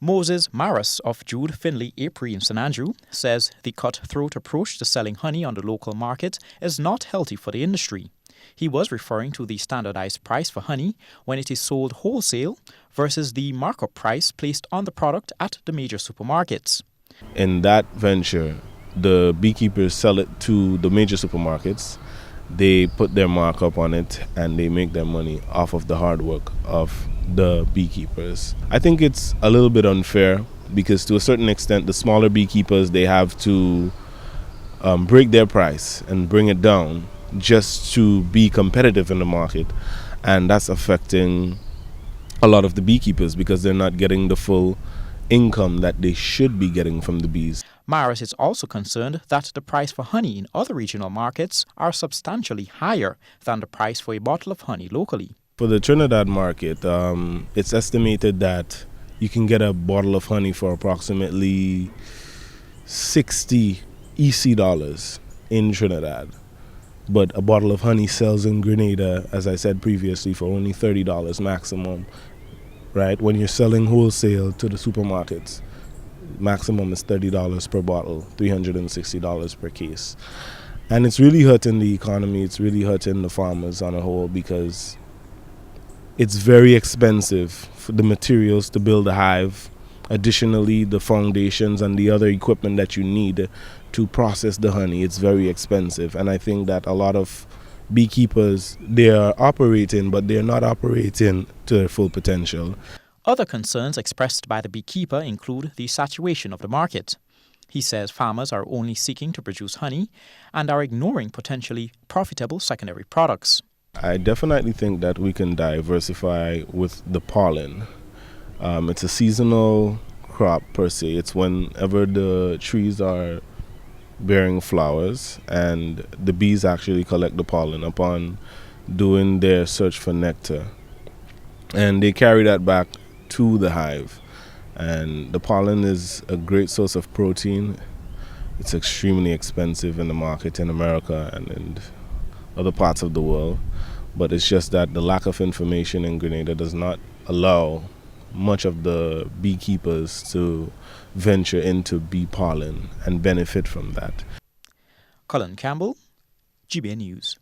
Moses Maras of Jude Finley Apiary in St Andrew says the cutthroat approach to selling honey on the local market is not healthy for the industry. He was referring to the standardized price for honey when it is sold wholesale versus the markup price placed on the product at the major supermarkets. In that venture, the beekeepers sell it to the major supermarkets. They put their markup on it and they make their money off of the hard work of the beekeepers. I think it's a little bit unfair because to a certain extent the smaller beekeepers, they have to break their price and bring it down just to be competitive in the market, and that's affecting a lot of the beekeepers because they're not getting the full income that they should be getting from the bees. Maris is also concerned that the price for honey in other regional markets are substantially higher than the price for a bottle of honey locally. For the Trinidad market, it's estimated that you can get a bottle of honey for approximately 60 EC dollars in Trinidad. But a bottle of honey sells in Grenada, as I said previously, for only $30 maximum, right? When you're selling wholesale to the supermarkets, maximum is $30 per bottle, $360 per case. And it's really hurting the economy, it's really hurting the farmers on a whole because it's very expensive for the materials to build a hive. Additionally, the foundations and the other equipment that you need to process the honey, it's very expensive. And I think that a lot of beekeepers, they are operating, but they're not operating to their full potential. Other concerns expressed by the beekeeper include the saturation of the market. He says farmers are only seeking to produce honey and are ignoring potentially profitable secondary products. I definitely think that we can diversify with the pollen. It's a seasonal crop per se. It's whenever the trees are bearing flowers and the bees actually collect the pollen upon doing their search for nectar. And they carry that back to the hive. And the pollen is a great source of protein. It's extremely expensive in the market in America and in other parts of the world. But it's just that the lack of information in Grenada does not allow much of the beekeepers to venture into bee pollen and benefit from that. Colin Campbell, GBA News.